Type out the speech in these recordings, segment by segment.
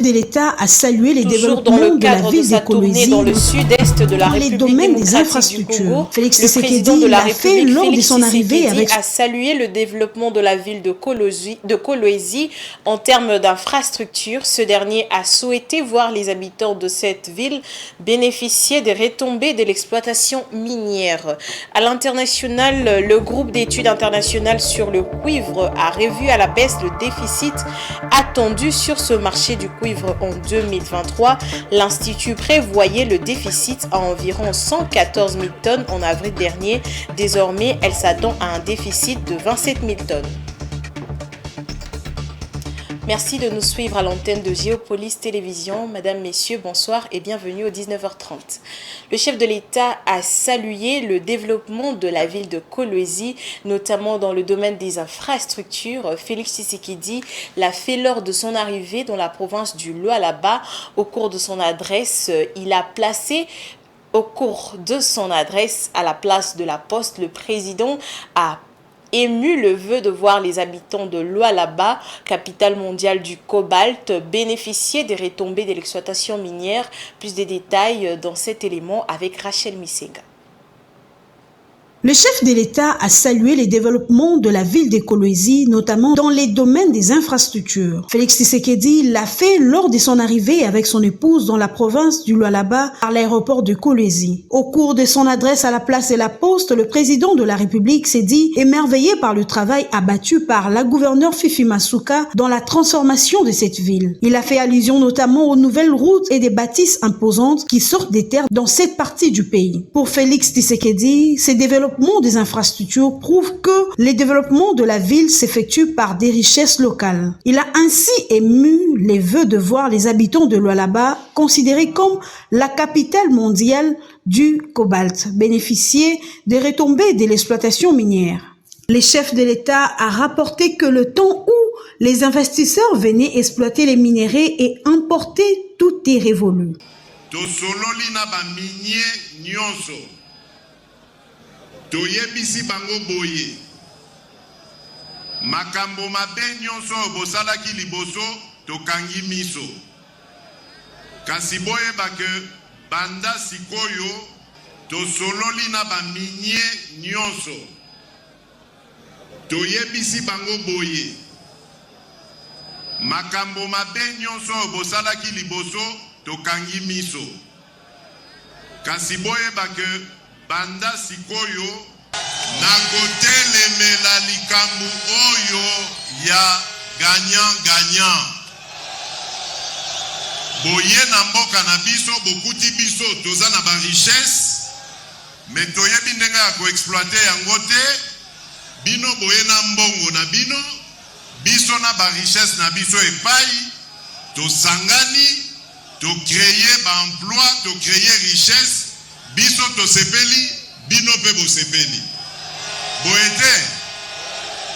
de l'État a salué les Toujours développements dans le de la cadre ville de sa de tournée Kolwezi dans le sud-est de la dans les République domaines des démocratique du infrastructures. Congo, Félix le président de Tshisekedi la l'a fait République, lors de Félix son arrivée Tshisekedi, avec a salué le développement de la ville de Kolwezi en termes d'infrastructures. Ce dernier a souhaité voir les habitants de cette ville bénéficier des retombées de l'exploitation minière. À l'international, le groupe d'études internationales sur le cuivre a revu à la baisse le déficit attendu sur ce marché du cuivre en 2023. L'Institut prévoyait le déficit à environ 114 000 tonnes en avril dernier. Désormais, elle s'attend à un déficit de 27 000 tonnes. Merci de nous suivre à l'antenne de Géopolis Télévision. Mesdames, Messieurs, bonsoir et bienvenue au 19h30. Le chef de l'État a salué le développement de la ville de Kolwezi, notamment dans le domaine des infrastructures. Félix Tshisekedi l'a fait lors de son arrivée dans la province du Lualaba. Au cours de son adresse, il a placé à la place de la Poste, le président a ému le vœu de voir les habitants de Lualaba, capitale mondiale du cobalt, bénéficier des retombées de l'exploitation minière. Plus de détails dans cet élément avec Rachel Misenga. Le chef de l'État a salué les développements de la ville de Kolwezi, notamment dans les domaines des infrastructures. Félix Tshisekedi l'a fait lors de son arrivée avec son épouse dans la province du Lualaba à l'aéroport de Kolwezi. Au cours de son adresse à la place de la Poste, le président de la République s'est dit émerveillé par le travail abattu par la gouverneure Fifi Masuka dans la transformation de cette ville. Il a fait allusion notamment aux nouvelles routes et des bâtisses imposantes qui sortent des terres dans cette partie du pays. Pour Félix Tshisekedi, ces développements des infrastructures prouve que les développements de la ville s'effectuent par des richesses locales. Il a ainsi ému les vœux de voir les habitants de Lualaba, considérés comme la capitale mondiale du cobalt, bénéficier des retombées de l'exploitation minière. Le chef de l'État a rapporté que le temps où les investisseurs venaient exploiter les minéraux et importer, tout est révolu. Toyebisi bango boye makambo mabe nyonso bosalaki liboso tokangi miso kasi boyeba ke banda sikoyo tosololi na baminye nyonso toyebisi bango boye makambo mabe nyonso bosalaki liboso tokangi miso kasi boyeba ke banda sikoyo nakotelemela likambo oyo ya gagnant boye na mboka na biso bokuti biso toza na ba richesse mais toyebi ndenge ya koexploite yango te bino boye na mbongo na bino biso na ba richesse na biso epai tosangani tocreye ba emploi tocreye richesse biso to sepeli bino pe bo sepeli boete.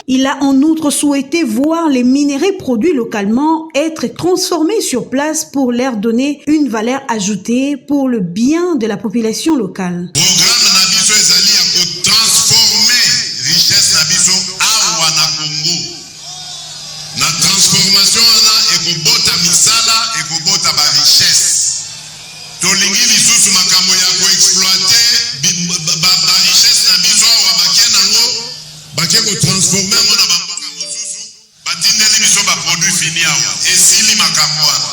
Il a en outre souhaité voir les minéraux produits localement être transformés sur place pour leur donner une valeur ajoutée pour le bien de la population locale. Programme na biso ezali ya ko transformer richesse na biso awa na Congo. Na transformation wana ekobota misala ekobota ba richesse. Tolingi lisusu makambo ya ko exploiter ba richesse na biso awa bakena ngo bakie ko transformer ngo na bamboka mosusu batindeli biso ba produit fini awa esili makambo wana.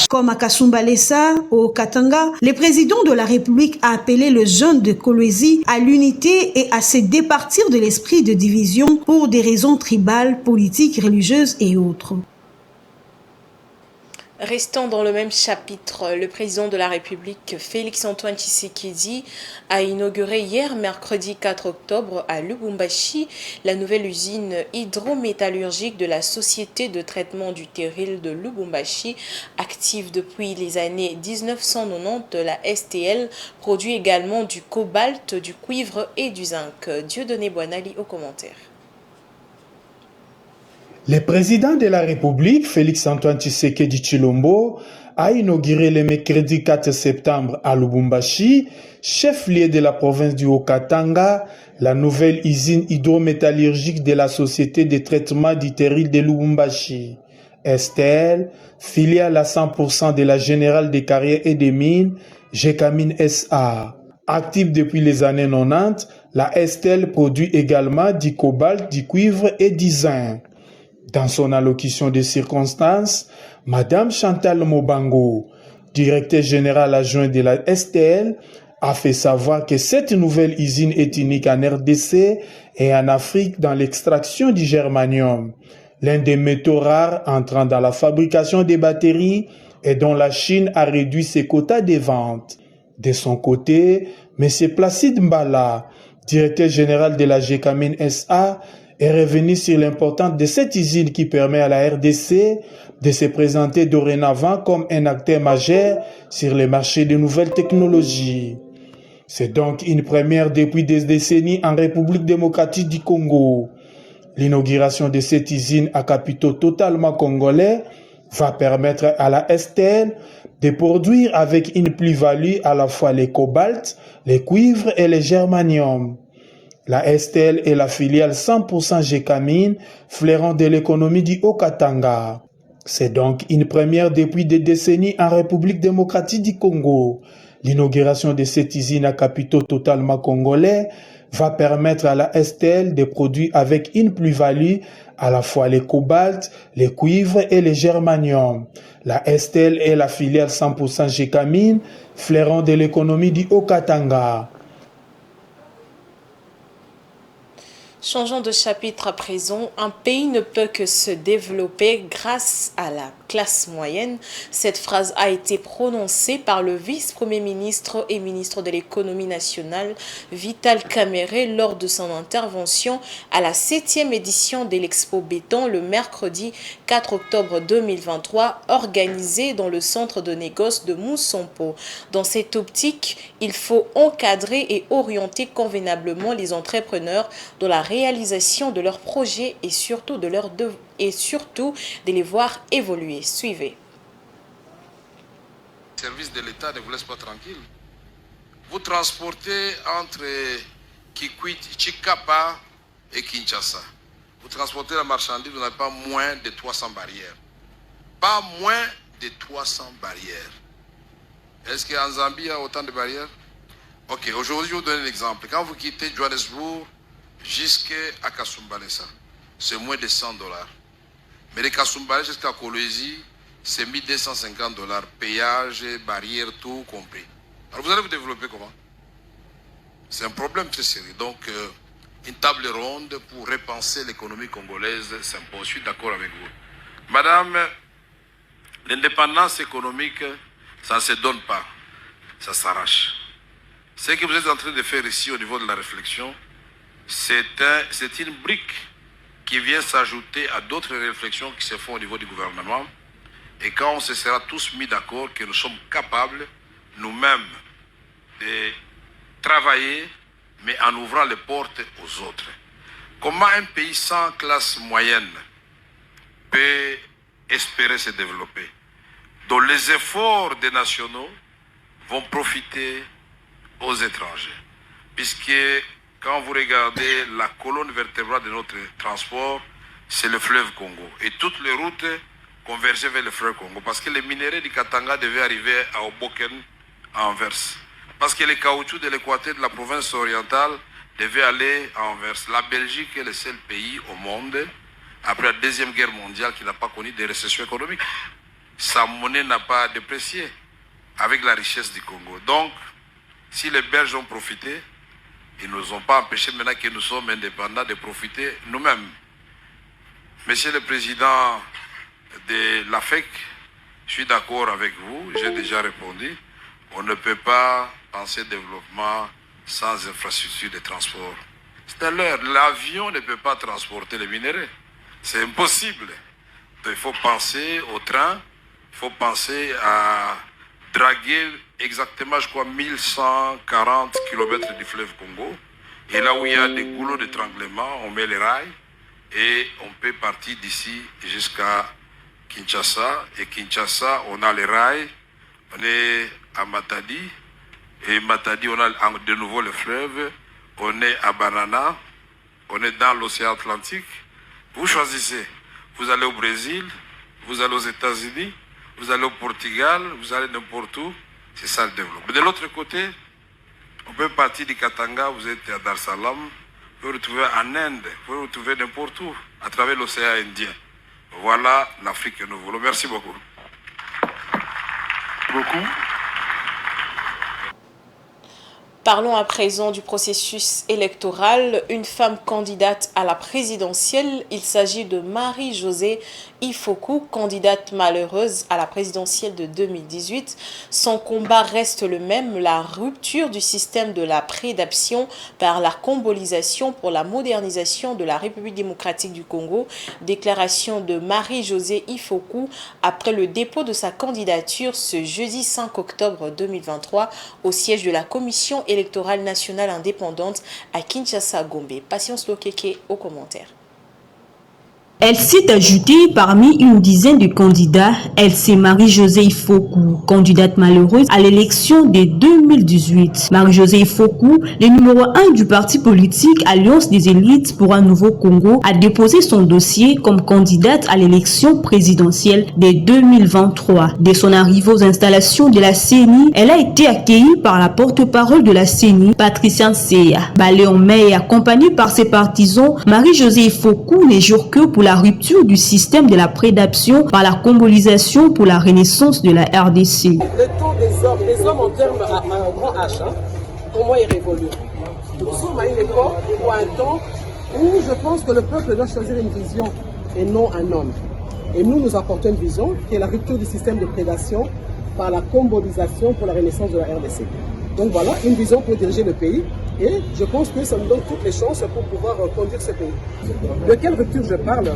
Comme à Kasumbalesa, au Katanga, le président de la République a appelé les jeunes de Kolwezi à l'unité et à se départir de l'esprit de division pour des raisons tribales, politiques, religieuses et autres. Restant dans le même chapitre, le président de la République, Félix-Antoine Tshisekedi, a inauguré hier, mercredi 4 octobre, à Lubumbashi, la nouvelle usine hydrométallurgique de la Société de traitement du terril de Lubumbashi, active depuis les années 1990. La STL produit également du cobalt, du cuivre et du zinc. Dieudonné Boinali au commentaire. Le président de la République, Félix-Antoine Tshisekedi Tshilombo, a inauguré le mercredi 4 septembre à Lubumbashi, chef-lieu de la province du Haut-Katanga, la nouvelle usine hydrométallurgique de la Société de traitement du terril de Lubumbashi. Estelle, filiale à 100% de la Générale des Carrières et des Mines, Gécamine SA. Active depuis les années 90, la Estelle produit également du cobalt, du cuivre et du zinc. Dans son allocution de circonstances, Madame Chantal Mobango, directrice générale adjointe de la Estelle, a fait savoir que cette nouvelle usine est unique en RDC et en Afrique dans l'extraction du germanium, l'un des métaux rares entrant dans la fabrication des batteries et dont la Chine a réduit ses quotas de vente. De son côté, M. Placide Mbala, directeur général de la Gécamine SA, est revenu sur l'importance de cette usine qui permet à la RDC de se présenter dorénavant comme un acteur majeur sur les marchés de nouvelles technologies. C'est donc une première depuis des décennies en République démocratique du Congo. L'inauguration de cette usine à capitaux totalement congolais va permettre à la Estelle de produire avec une plus-value à la fois les cobaltes, les cuivres et les germanium. La Estelle est la filiale 100% Gécamine, fleuron de l'économie du Haut-Katanga. C'est donc une première depuis des décennies en République démocratique du Congo. L'inauguration de cette usine à capitaux totalement congolais va permettre à la Estelle de produire avec une plus-value à la fois les cobaltes, les cuivres et les germanium. La Estelle est la filiale 100% Gécamine, fleuron de l'économie du Haut-Katanga. Changeons de chapitre à présent. Un pays ne peut que se développer grâce à la classe moyenne. Cette phrase a été prononcée par le vice-premier ministre et ministre de l'économie nationale, Vital Kamerhe, lors de son intervention à la 7e édition de l'Expo Béton le mercredi 4 octobre 2023, organisée dans le centre de négoce de Moussompo. Dans cette optique, il faut encadrer et orienter convenablement les entrepreneurs dans la réalisation de leurs projets et surtout de les voir évoluer. Suivez. Le service de l'État ne vous laisse pas tranquille. Vous transportez entre Kikwit, Chikapa et Kinshasa. Vous transportez la marchandise, vous n'avez pas moins de 300 barrières. Pas moins de 300 barrières. Est-ce qu'en Zambie, il y a autant de barrières? Ok, aujourd'hui, je vous donne un exemple. Quand vous quittez Johannesburg jusqu'à Kasumbalesa, c'est moins de $100. Mais de Kasumbalesa jusqu'à Kolwezi, c'est $1250. Péage, barrière, tout compris. Alors vous allez vous développer comment? C'est un problème très sérieux. Donc, une table ronde pour repenser l'économie congolaise s'impose. Je suis d'accord avec vous. Madame, l'indépendance économique, ça ne se donne pas. Ça s'arrache. Ce que vous êtes en train de faire ici au niveau de la réflexion, c'est une brique qui vient s'ajouter à d'autres réflexions qui se font au niveau du gouvernement. Et quand on se sera tous mis d'accord que nous sommes capables, nous-mêmes, de travailler, mais en ouvrant les portes aux autres. Comment un pays sans classe moyenne peut espérer se développer? Donc les efforts des nationaux vont profiter aux étrangers. Puisque quand vous regardez la colonne vertébrale de notre transport, c'est le fleuve Congo. Et toutes les routes convergeaient vers le fleuve Congo. Parce que les minéraux du Katanga devaient arriver à Oboken, à Anvers. Parce que les caoutchoucs de l'équateur de la province orientale devaient aller à Anvers. La Belgique est le seul pays au monde, après la Deuxième Guerre mondiale, qui n'a pas connu de récession économique. Sa monnaie n'a pas déprécié avec la richesse du Congo. Donc, si les Belges ont profité, ils ne nous ont pas empêchés, maintenant que nous sommes indépendants, de profiter nous-mêmes. Monsieur le Président de l'AFEC, je suis d'accord avec vous, j'ai déjà répondu. On ne peut pas penser développement sans infrastructure de transport. C'est à l'heure, l'avion ne peut pas transporter les minéraux. C'est impossible. Donc, il faut penser au train, il faut penser à draguer exactement, je crois, 1140 km du fleuve Congo. Et là où il y a des goulots d'étranglement, on met les rails et on peut partir d'ici jusqu'à Kinshasa. Et Kinshasa, on a les rails, on est à Matadi. Et Matadi, on a de nouveau le fleuve. On est à Banana, on est dans l'océan Atlantique. Vous choisissez. Vous allez au Brésil, vous allez aux États-Unis, vous allez au Portugal, vous allez n'importe où. C'est ça le développement. De l'autre côté, on peut partir du Katanga, vous êtes à Dar es Salaam, vous pouvez retrouver en Inde, vous pouvez retrouver n'importe où, à travers l'océan Indien. Voilà l'Afrique que nous voulons. Merci beaucoup. Parlons à présent du processus électoral. Une femme candidate à la présidentielle, il s'agit de Marie-Josée Ifoku, candidate malheureuse à la présidentielle de 2018. Son combat reste le même, la rupture du système de la prédation par la combolisation pour la modernisation de la République démocratique du Congo. Déclaration de Marie-Josée Ifoku après le dépôt de sa candidature ce jeudi 5 octobre 2023 au siège de la commission électorale nationale indépendante à Kinshasa-Gombe. Patience Lokeke au commentaire. Elle s'est ajoutée parmi une dizaine de candidats. Elle, c'est Marie-Josée Ifoku, candidate malheureuse à l'élection de 2018. Marie-Josée Ifoku, le numéro 1 du parti politique Alliance des élites pour un nouveau Congo, a déposé son dossier comme candidate à l'élection présidentielle de 2023. Dès son arrivée aux installations de la CENI, elle a été accueillie par la porte-parole de la CENI, Patricia Nseya. Balayée en mai et accompagnée par ses partisans, Marie-Josée Ifoku n'est jure que pour la rupture du système de la prédation par la combolisation pour la renaissance de la RDC. Le temps des hommes en termes à un grand H, pour moi, est révolu. Nous sommes à une époque ou à un temps où je pense que le peuple doit choisir une vision et non un homme. Et nous apportons une vision qui est la rupture du système de prédation par la combolisation pour la renaissance de la RDC. Donc voilà, une vision pour diriger le pays. Et je pense que ça nous donne toutes les chances pour pouvoir conduire ce pays. De quelle rupture je parle?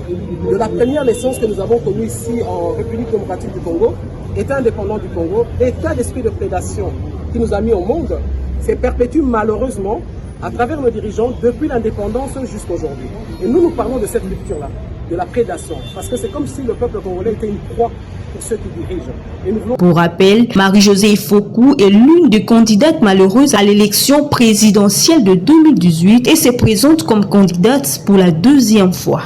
De la première naissance que nous avons connue ici en République démocratique du Congo, État indépendant du Congo, état d'esprit de prédation qui nous a mis au monde, s'est perpétué malheureusement à travers nos dirigeants depuis l'indépendance jusqu'à aujourd'hui. Et nous parlons de cette rupture-là, de la prédation, parce que c'est comme si le peuple congolais était une proie pour ceux qui dirigent. Et nous voulons... Pour rappel, Marie-Josée Ifoku est l'une des candidates malheureuses à l'élection présidentielle de 2018 et se présente comme candidate pour la deuxième fois.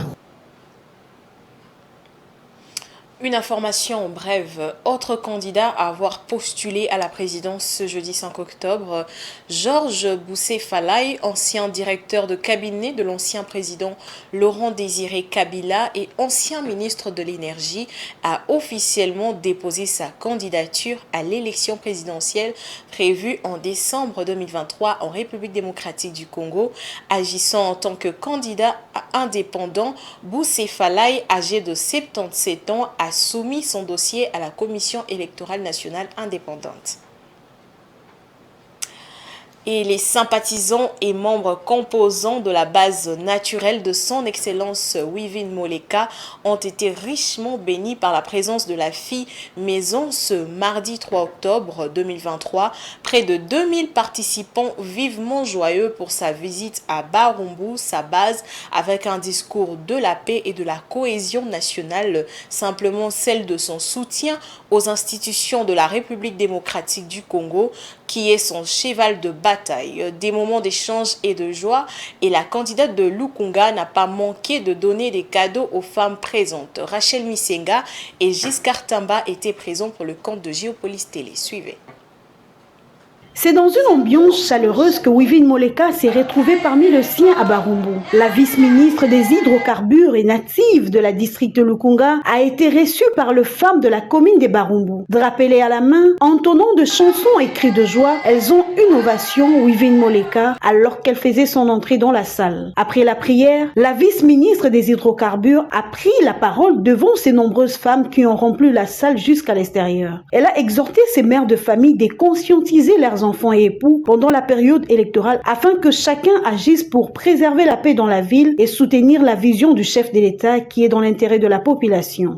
Une information brève, autre candidat à avoir postulé à la présidence ce jeudi 5 octobre, Georges Boussé-Falaï, ancien directeur de cabinet de l'ancien président Laurent Désiré Kabila et ancien ministre de l'Énergie, a officiellement déposé sa candidature à l'élection présidentielle prévue en décembre 2023 en République démocratique du Congo. Agissant en tant que candidat indépendant, Boussé-Falaï, âgé de 77 ans, a soumis son dossier à la Commission électorale nationale indépendante. Et les sympathisants et membres composants de la base naturelle de son excellence Wivine Moleka ont été richement bénis par la présence de la fille maison ce mardi 3 octobre 2023. Près de 2000 participants vivement joyeux pour sa visite à Barumbu, sa base, avec un discours de la paix et de la cohésion nationale, simplement celle de son soutien aux institutions de la République démocratique du Congo, qui est son cheval de bataille. Des moments d'échange et de joie, et la candidate de Lukunga n'a pas manqué de donner des cadeaux aux femmes présentes. Rachel Misenga et Giscard Tamba étaient présents pour le compte de Géopolis Télé. Suivez. C'est dans une ambiance chaleureuse que Wivine Moleka s'est retrouvée parmi le sien à Barumbu. La vice-ministre des hydrocarbures et native de la district de Lukunga a été reçue par le femmes de la commune de Barumbu. Drapelées à la main, entonnant de chansons et cris de joie, elles ont une ovation Wivine Moleka alors qu'elle faisait son entrée dans la salle. Après la prière, la vice-ministre des hydrocarbures a pris la parole devant ces nombreuses femmes qui ont rempli la salle jusqu'à l'extérieur. Elle a exhorté ces mères de famille de conscientiser leurs enfants et époux pendant la période électorale afin que chacun agisse pour préserver la paix dans la ville et soutenir la vision du chef de l'État qui est dans l'intérêt de la population.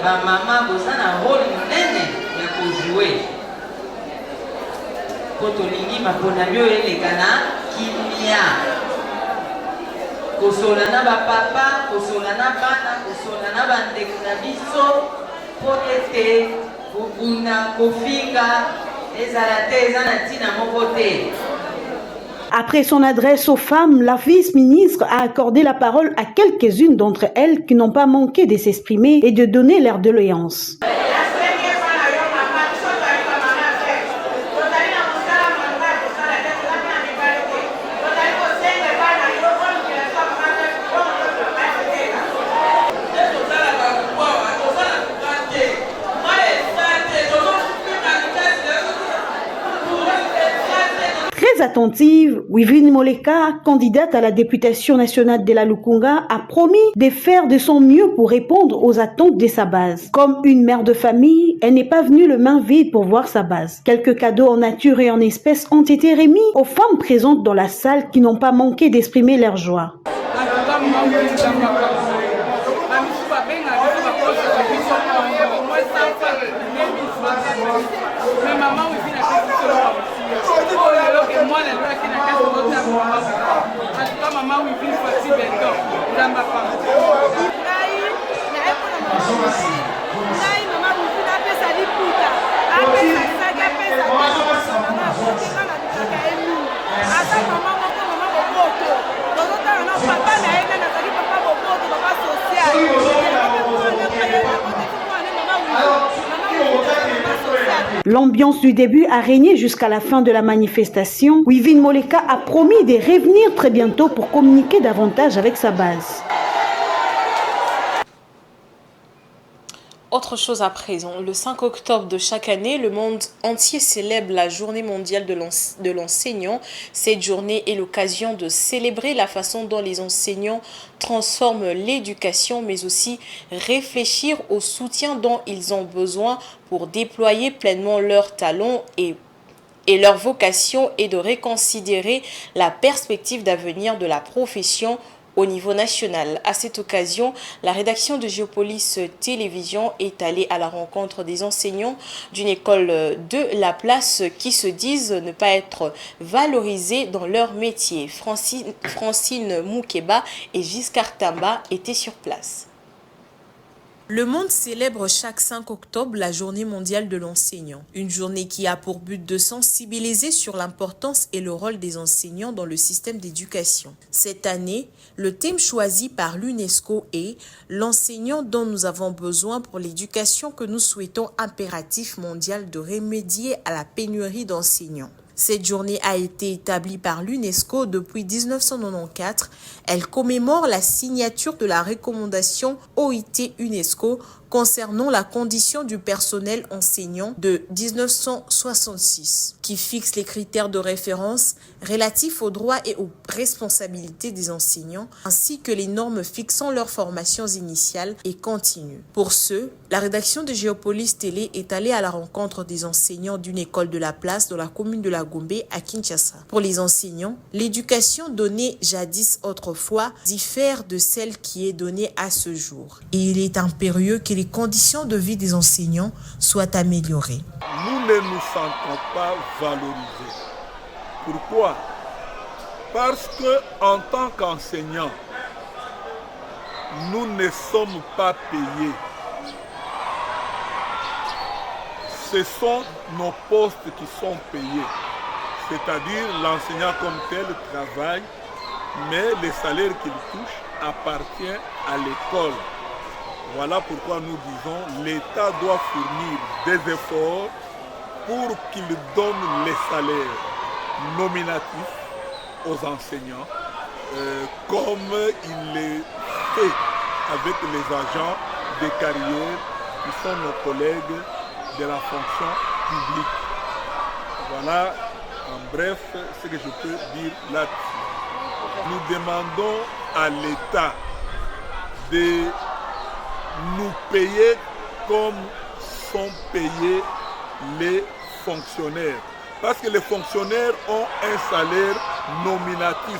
Maman boza na rôle monene ya kojouer po tolingi maponami oyo eleka na kimia kosola na bapapa, kosola na bana, kosola na bandeko na biso, po ete kobuna kofinga ezala te eza na ntina moko te. Après son adresse aux femmes, la vice-ministre a accordé la parole à quelques-unes d'entre elles qui n'ont pas manqué de s'exprimer et de donner leur doléance. Très attentive, Wivine Moleka, candidate à la députation nationale de la Lukunga, a promis de faire de son mieux pour répondre aux attentes de sa base. Comme une mère de famille, elle n'est pas venue le main vide pour voir sa base. Quelques cadeaux en nature et en espèces ont été remis aux femmes présentes dans la salle qui n'ont pas manqué d'exprimer leur joie. L'ambiance du début a régné jusqu'à la fin de la manifestation. Wivine Moleka a promis de revenir très bientôt pour communiquer davantage avec sa base. Autre chose à présent, le 5 octobre de chaque année, le monde entier célèbre la journée mondiale de l'enseignant. Cette journée est l'occasion de célébrer la façon dont les enseignants transforment l'éducation, mais aussi réfléchir au soutien dont ils ont besoin pour déployer pleinement leurs talents et leur vocation, et de reconsidérer la perspective d'avenir de la profession au niveau national. À cette occasion, la rédaction de Géopolis Télévision est allée à la rencontre des enseignants d'une école de la place qui se disent ne pas être valorisés dans leur métier. Francine Moukeba et Giscard Tamba étaient sur place. Le monde célèbre chaque 5 octobre la journée mondiale de l'enseignant. Une journée qui a pour but de sensibiliser sur l'importance et le rôle des enseignants dans le système d'éducation. Cette année, le thème choisi par l'UNESCO est « L'enseignant dont nous avons besoin pour l'éducation que nous souhaitons impératif mondial de remédier à la pénurie d'enseignants ». Cette journée a été établie par l'UNESCO depuis 1994. Elle commémore la signature de la recommandation OIT-UNESCO concernant la condition du personnel enseignant de 1966, qui fixe les critères de référence relatifs aux droits et aux responsabilités des enseignants, ainsi que les normes fixant leurs formations initiales et continues. Pour ce, la rédaction de Géopolis Télé est allée à la rencontre des enseignants d'une école de la place dans la commune de la Gombe à Kinshasa. Pour les enseignants, l'éducation donnée jadis autrefois diffère de celle qui est donnée à ce jour. Et il est impérieux que les conditions de vie des enseignants soient améliorées. Nous ne nous sentons pas valorisés. Pourquoi? Parce qu'en tant qu'enseignants, nous ne sommes pas payés. Ce sont nos postes qui sont payés. C'est-à-dire l'enseignant comme tel travaille, mais les salaires qu'il touche appartiennent à l'école. Voilà pourquoi nous disons l'État doit fournir des efforts pour qu'il donne les salaires nominatifs aux enseignants, comme il le fait avec les agents des carrières qui sont nos collègues de la fonction publique. Voilà en bref ce que je peux dire là-dessus. Nous demandons à l'État de nous payer comme sont payés les fonctionnaires. Parce que les fonctionnaires ont un salaire nominatif.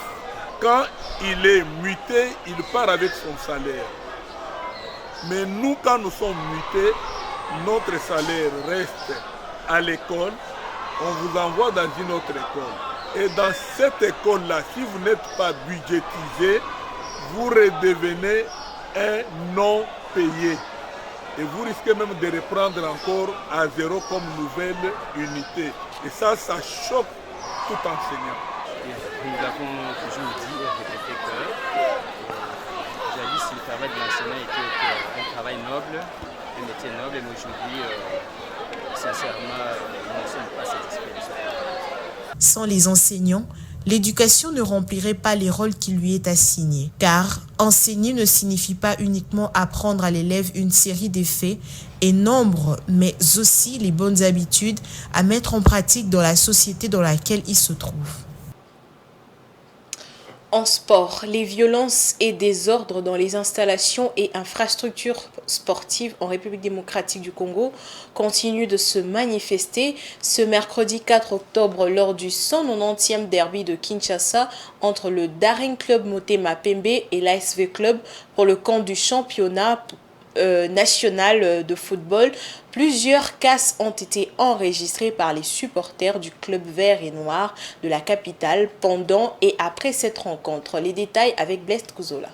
Quand il est muté, il part avec son salaire. Mais nous, quand nous sommes mutés, notre salaire reste à l'école. On vous envoie dans une autre école. Et dans cette école-là, si vous n'êtes pas budgétisé, vous redevenez un non payé. Et vous risquez même de reprendre encore à zéro comme nouvelle unité. Et ça choque tout enseignant. Nous avons toujours dit et répété que jadis le travail de l'enseignant était un travail noble, un métier noble, mais aujourd'hui, sincèrement, nous ne sommes pas satisfaits de ça. Sans les enseignants, l'éducation ne remplirait pas les rôles qui lui est assigné. Car enseigner ne signifie pas uniquement apprendre à l'élève une série d'effets et nombres, mais aussi les bonnes habitudes à mettre en pratique dans la société dans laquelle il se trouve. En sport, les violences et désordres dans les installations et infrastructures sportives en République démocratique du Congo continuent de se manifester. Ce mercredi 4 octobre, lors du 190e derby de Kinshasa entre le Daring Club Motema Pembe et l'ASV Club pour le compte du championnat national de football, plusieurs casses ont été enregistrées par les supporters du club vert et noir de la capitale pendant et après cette rencontre. Les détails avec Blaise Kouzola.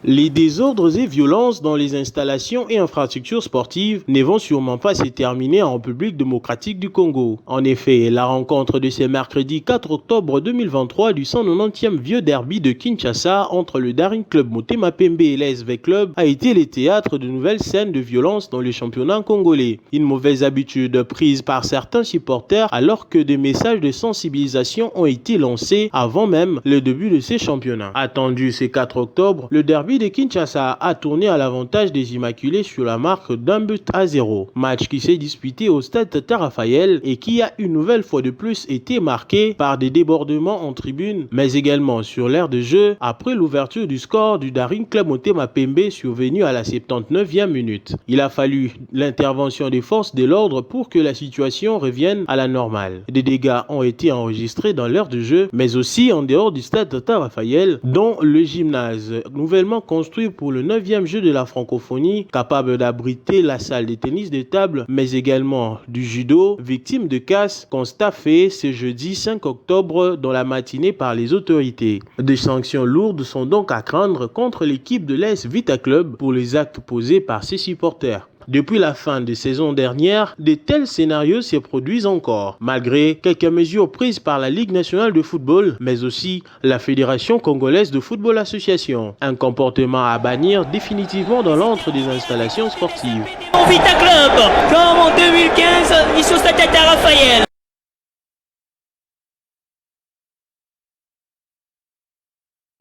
Les désordres et violences dans les installations et infrastructures sportives ne vont sûrement pas se terminer en République démocratique du Congo. En effet, la rencontre de ce mercredi 4 octobre 2023 du 190e vieux derby de Kinshasa entre le Daring Club Motema Pembe et l'ASV Club a été le théâtre de nouvelles scènes de violence dans le championnat congolais. Une mauvaise habitude prise par certains supporters alors que des messages de sensibilisation ont été lancés avant même le début de ces championnats. Attendu ce 4 octobre, le derby de Kinshasa a tourné à l'avantage des Immaculés sur la marque d'1-0. Match qui s'est disputé au stade Tata Raphaël et qui a une nouvelle fois de plus été marqué par des débordements en tribune, mais également sur l'aire de jeu après l'ouverture du score du Daring Club Motema Pembe survenu à la 79e minute. Il a fallu l'intervention des forces de l'ordre pour que la situation revienne à la normale. Des dégâts ont été enregistrés dans l'aire de jeu, mais aussi en dehors du stade Tata Raphaël, dont le gymnase nouvellement construit pour le 9e jeu de la francophonie, capable d'abriter la salle de tennis de table, mais également du judo, victime de casse, constat fait ce jeudi 5 octobre dans la matinée par les autorités. Des sanctions lourdes sont donc à craindre contre l'équipe de l'AS Vita Club pour les actes posés par ses supporters. Depuis la fin de saison dernière, de tels scénarios se produisent encore, malgré quelques mesures prises par la Ligue nationale de football, mais aussi la Fédération congolaise de football association. Un comportement à bannir définitivement dans l'antre des installations sportives. Vita Club, comme en 2015, ici au stade Tata Raphaël.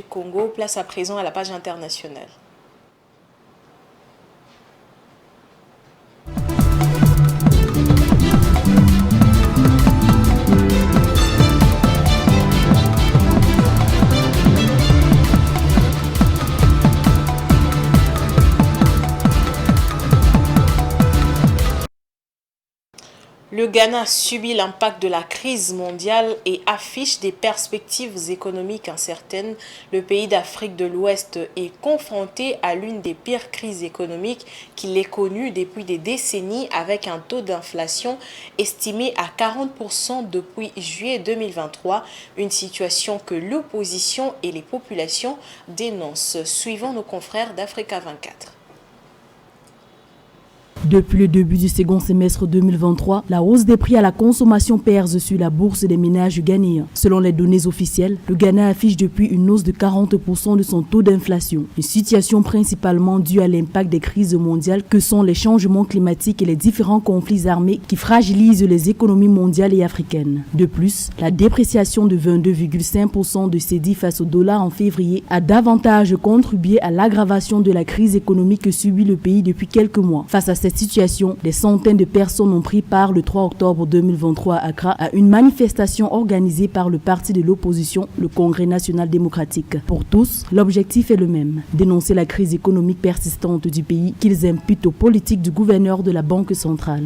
Congo, place à présent à la page internationale. Le Ghana subit l'impact de la crise mondiale et affiche des perspectives économiques incertaines. Le pays d'Afrique de l'Ouest est confronté à l'une des pires crises économiques qu'il ait connues depuis des décennies, avec un taux d'inflation estimé à 40% depuis juillet 2023, une situation que l'opposition et les populations dénoncent. Suivant nos confrères d'Africa 24. Depuis le début du second semestre 2023, la hausse des prix à la consommation pèse sur la bourse des ménages ghanéens. Selon les données officielles, le Ghana affiche depuis une hausse de 40% de son taux d'inflation. Une situation principalement due à l'impact des crises mondiales que sont les changements climatiques et les différents conflits armés qui fragilisent les économies mondiales et africaines. De plus, la dépréciation de 22,5% de cédis face au dollar en février a davantage contribué à l'aggravation de la crise économique que subit le pays depuis quelques mois. Face à cette situation, des centaines de personnes ont pris part le 3 octobre 2023 à Accra à une manifestation organisée par le parti de l'opposition, le Congrès national démocratique. Pour tous, l'objectif est le même, dénoncer la crise économique persistante du pays qu'ils imputent aux politiques du gouverneur de la Banque centrale.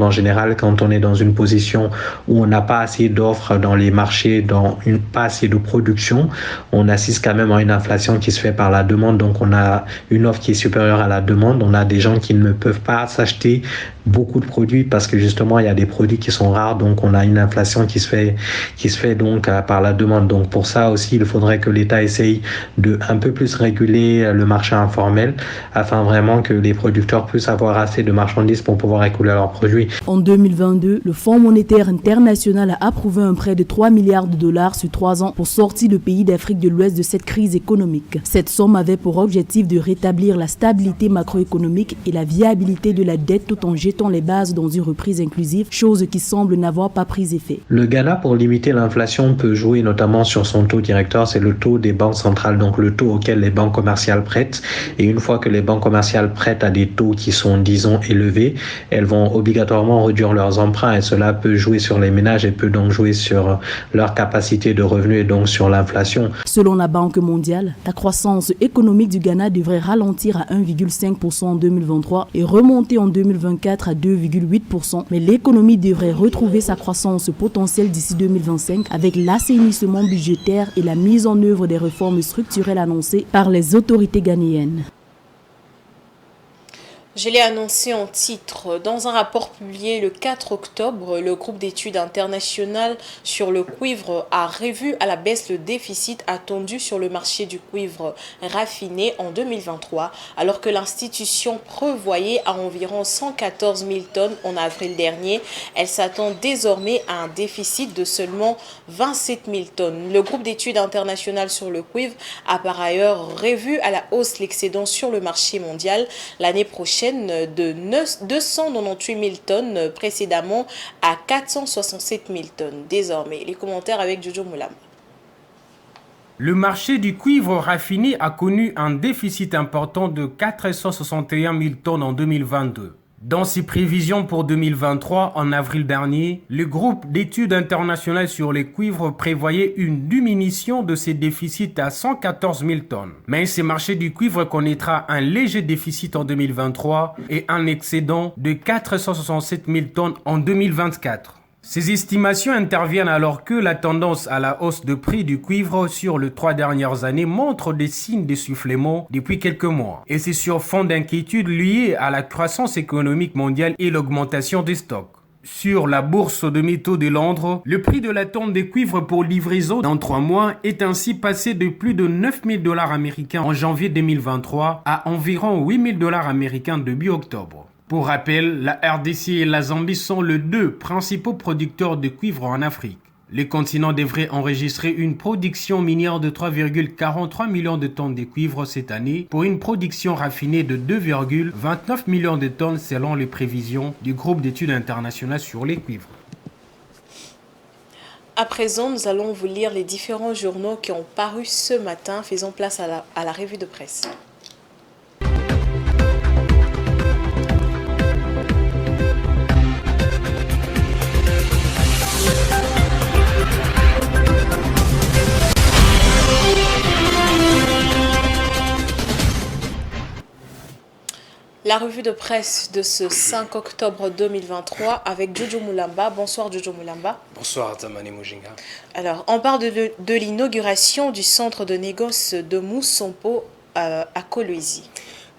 En général, quand on est dans une position où on n'a pas assez d'offres dans les marchés, pas assez de production, on assiste quand même à une inflation qui se fait par la demande. Donc on a une offre qui est supérieure à la demande. On a des gens qui ne peuvent pas s'acheter beaucoup de produits parce que justement il y a des produits qui sont rares. Donc on a une inflation qui se fait donc par la demande. Donc pour ça aussi, il faudrait que l'État essaye de un peu plus réguler le marché informel afin vraiment que les producteurs puissent avoir assez de marchandises pour pouvoir écouler leurs produits. En 2022, le Fonds monétaire international a approuvé un prêt de 3 milliards de dollars sur 3 ans pour sortir le pays d'Afrique de l'Ouest de cette crise économique. Cette somme avait pour objectif de rétablir la stabilité macroéconomique et la viabilité de la dette tout en jetant les bases dans une reprise inclusive, chose qui semble n'avoir pas pris effet. Le Ghana, pour limiter l'inflation, peut jouer notamment sur son taux directeur, c'est le taux des banques centrales, donc le taux auquel les banques commerciales prêtent. Et une fois que les banques commerciales prêtent à des taux qui sont, disons, élevés, elles vont obligatoirement réduire leurs emprunts et cela peut jouer sur les ménages et peut donc jouer sur leur capacité de revenus et donc sur l'inflation. Selon la Banque mondiale, la croissance économique du Ghana devrait ralentir à 1,5% en 2023 et remonter en 2024 à 2,8%. Mais l'économie devrait retrouver sa croissance potentielle d'ici 2025 avec l'assainissement budgétaire et la mise en œuvre des réformes structurelles annoncées par les autorités ghanéennes. Je l'ai annoncé en titre. Dans un rapport publié le 4 octobre, le groupe d'études internationales sur le cuivre a revu à la baisse le déficit attendu sur le marché du cuivre raffiné en 2023, alors que l'institution prévoyait à environ 114 000 tonnes en avril dernier. Elle s'attend désormais à un déficit de seulement 27 000 tonnes. Le groupe d'études internationales sur le cuivre a par ailleurs revu à la hausse l'excédent sur le marché mondial l'année prochaine de 298 000 tonnes précédemment à 467 000 tonnes désormais. Les commentaires avec Jojo Moulama. Le marché du cuivre raffiné a connu un déficit important de 461 000 tonnes en 2022. Dans ses prévisions pour 2023, en avril dernier, le groupe d'études internationales sur les cuivres prévoyait une diminution de ses déficits à 114 000 tonnes. Mais ce marché du cuivre connaîtra un léger déficit en 2023 et un excédent de 467 000 tonnes en 2024. Ces estimations interviennent alors que la tendance à la hausse de prix du cuivre sur les 3 dernières années montre des signes d'essoufflement depuis quelques mois. Et c'est sur fond d'inquiétude liée à la croissance économique mondiale et l'augmentation des stocks. Sur la bourse de métaux de Londres, le prix de la tonne de cuivre pour livraison dans 3 mois est ainsi passé de plus de 9 000 $ américains en janvier 2023 à environ 8 000 $ américains début octobre. Pour rappel, la RDC et la Zambie sont les 2 principaux producteurs de cuivre en Afrique. Les continents devraient enregistrer une production minière de 3,43 millions de tonnes de cuivre cette année pour une production raffinée de 2,29 millions de tonnes selon les prévisions du groupe d'études internationales sur les cuivres. À présent, nous allons vous lire les différents journaux qui ont paru ce matin. Faisons place à la revue de presse. La revue de presse de ce 5 octobre 2023 avec Jojo Moulamba. Bonsoir Jojo Moulamba. Bonsoir Tamani Mujinga. Alors, on parle de l'inauguration du centre de négoce de Mousompo à Kolwezi.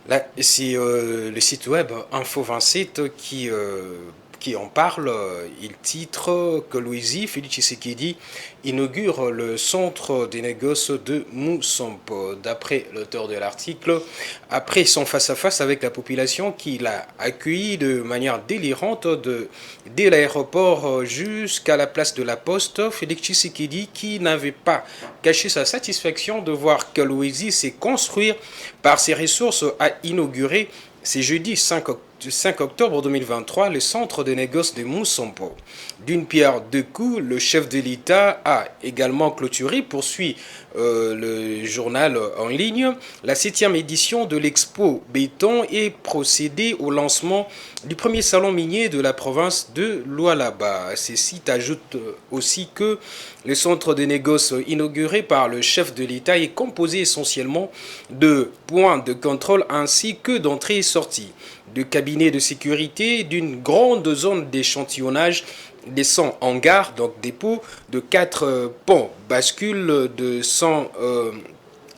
Là, c'est le site web Info27 qui en parle. Il titre Kolwezi, Félix Tshisekedi inaugure le centre des négoces de Mousompo. D'après l'auteur de l'article, après son face-à-face avec la population qui l'a accueilli de manière délirante dès l'aéroport jusqu'à la place de la Poste, Félix Tshisekedi, qui n'avait pas caché sa satisfaction de voir Kolwezi se construire par ses ressources, a inauguré ce jeudi 5 octobre 2023 le centre de négoce de Mousompo. D'une pierre deux coups, le chef de l'État a également clôturé, poursuit le journal en ligne, la 7e édition de l'Expo Béton et procédé au lancement du premier salon minier de la province de Lualaba. Ces sites ajoutent aussi que le centre de négoce inauguré par le chef de l'État est composé essentiellement de points de contrôle ainsi que d'entrées et sorties. de cabinets de sécurité, d'une grande zone d'échantillonnage, des 100 hangars, donc dépôts, de 4 ponts, bascules de 100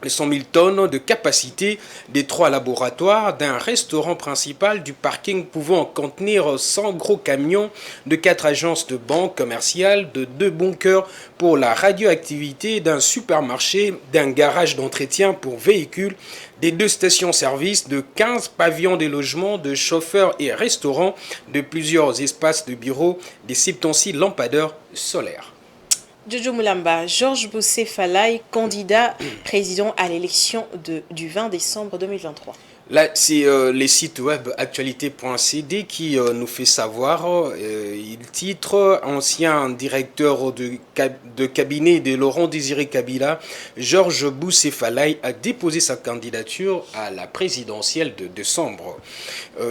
000 tonnes de capacité, des 3 laboratoires, d'un restaurant principal, du parking pouvant contenir 100 gros camions, de 4 agences de banque commerciales, de 2 bunkers pour la radioactivité, d'un supermarché, d'un garage d'entretien pour véhicules, des 2 stations-service, de 15 pavillons de logements, de chauffeurs et restaurants, de plusieurs espaces de bureaux, des 76 lampadaires solaires. Jojo Mulamba, Georges Boussé Falay, candidat président à l'élection du 20 décembre 2023. Là, c'est les sites web actualité.cd qui nous fait savoir, il titre « Ancien directeur de cabinet de Laurent Désiré Kabila, Georges Boussé Falay a déposé sa candidature à la présidentielle de décembre. »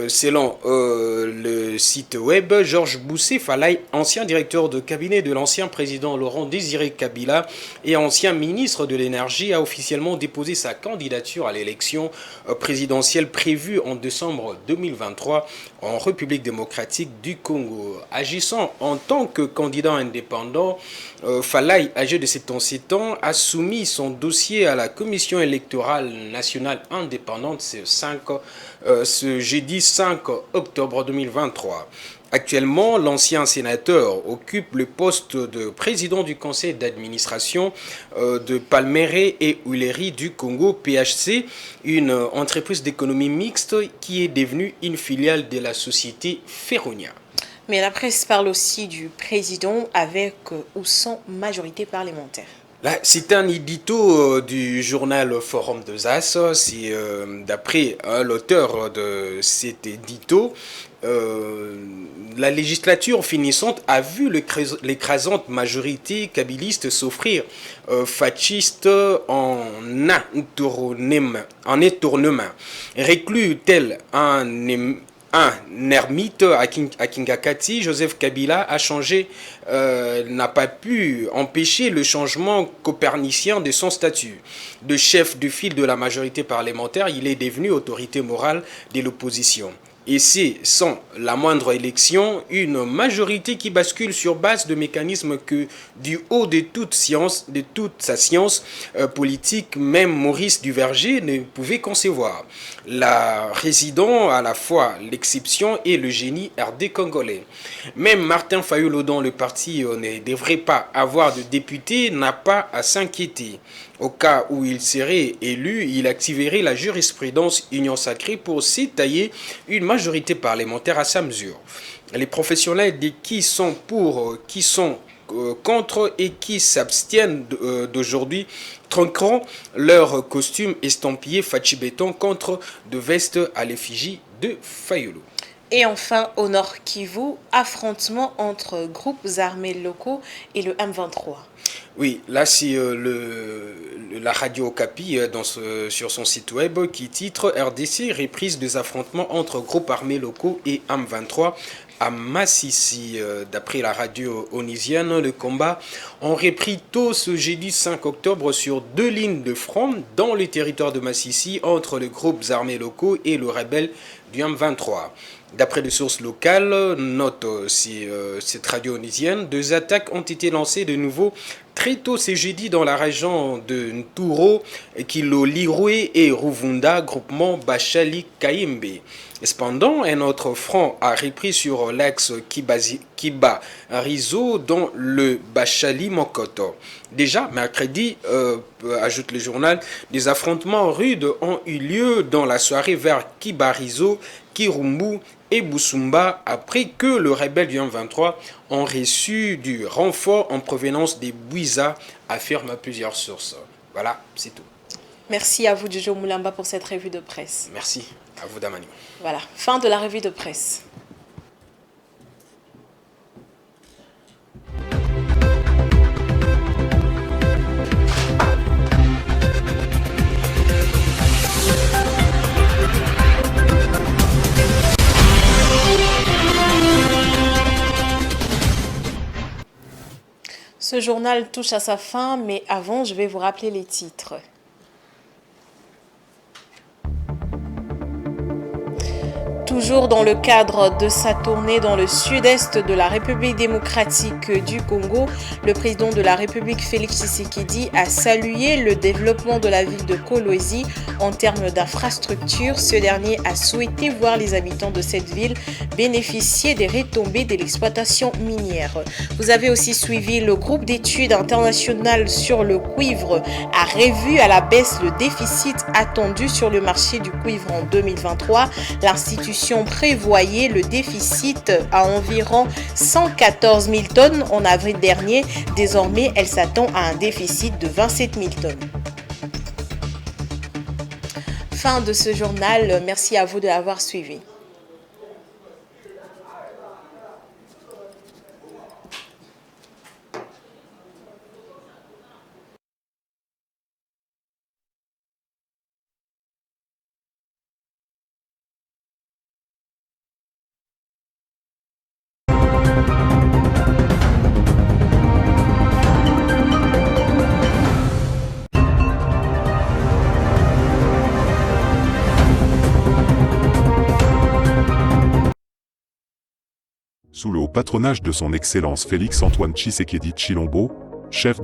Selon le site web, Georges Boussé Falay, ancien directeur de cabinet de l'ancien président Laurent Désiré Kabila et ancien ministre de l'énergie, a officiellement déposé sa candidature à l'élection présidentielle prévue en décembre 2023 en République démocratique du Congo. Agissant en tant que candidat indépendant, Falay, âgé de 77 ans, a soumis son dossier à la Commission électorale nationale indépendante ce jeudi 5 octobre 2023. Actuellement, l'ancien sénateur occupe le poste de président du conseil d'administration de Palmeraie et Huileries du Congo, PHC, une entreprise d'économie mixte qui est devenue une filiale de la société Ferronia. Mais la presse parle aussi du président avec ou sans majorité parlementaire. Là, c'est un édito du journal Forum de Zas. C'est d'après l'auteur de cet édito. La législature finissante a vu l'écrasante majorité kabiliste s'offrir fasciste en étournement. Reclus tel un ermite à Kingakati, Joseph Kabila n'a pas pu empêcher le changement copernicien de son statut. De chef de file de la majorité parlementaire, il est devenu autorité morale de l'opposition. Et c'est sans la moindre élection, une majorité qui bascule sur base de mécanismes que du haut de toute sa science politique, même Maurice Duverger ne pouvait concevoir. La résidant à la fois l'exception et le génie RD congolais. Même Martin Fayulu, dont le parti ne devrait pas avoir de député, n'a pas à s'inquiéter. Au cas où il serait élu, il activerait la jurisprudence Union Sacrée pour s'étayer une majorité parlementaire à sa mesure. Les professionnels qui sont pour, qui sont contre et qui s'abstiennent d'aujourd'hui tronqueront leur costume estampillé Fachi-Béton contre de vestes à l'effigie de Fayulu. Et enfin, au Nord Kivu, affrontement entre groupes armés locaux et le M23. Oui, là c'est la radio Okapi sur son site web qui titre RDC reprise des affrontements entre groupes armés locaux et M23 à Massissi. D'après la radio onisienne, le combat ont repris tôt ce jeudi 5 octobre sur 2 lignes de front dans le territoire de Massissi entre les groupes armés locaux et le rebelle du M23. D'après des sources locales, note cette radio onisienne, 2 attaques ont été lancées de nouveau très tôt ce jeudi dans la région de Nturo, Kilo Liroué et Ruvunda, groupement Bachali Kaimbe. Cependant, un autre front a repris sur l'axe Kiba Rizo dans le Bachali Mokoto. Déjà, mercredi, ajoute le journal, des affrontements rudes ont eu lieu dans la soirée vers Kibarizo, Kirumbu et Boussumba après que le rebelle du M23 ont reçu du renfort en provenance des Bouiza, affirment plusieurs sources. Voilà, c'est tout. Merci à vous, Jojo Mulamba, pour cette revue de presse. Merci à vous, Damani. Voilà, fin de la revue de presse. Ce journal touche à sa fin, mais avant, je vais vous rappeler les titres. Toujours dans le cadre de sa tournée dans le sud-est de la République démocratique du Congo, le président de la République Félix Tshisekedi a salué le développement de la ville de Kolwezi en termes d'infrastructures. Ce dernier a souhaité voir les habitants de cette ville bénéficier des retombées de l'exploitation minière. Vous avez aussi suivi le groupe d'études internationales sur le cuivre a revu à la baisse le déficit attendu sur le marché du cuivre en 2023. L'institution prévoyait le déficit à environ 114 000 tonnes en avril dernier. Désormais, elle s'attend à un déficit de 27 000 tonnes. Fin de ce journal. Merci à vous de l'avoir suivi. Sous le haut patronage de son Excellence Félix Antoine Tshisekedi Tshilombo, chef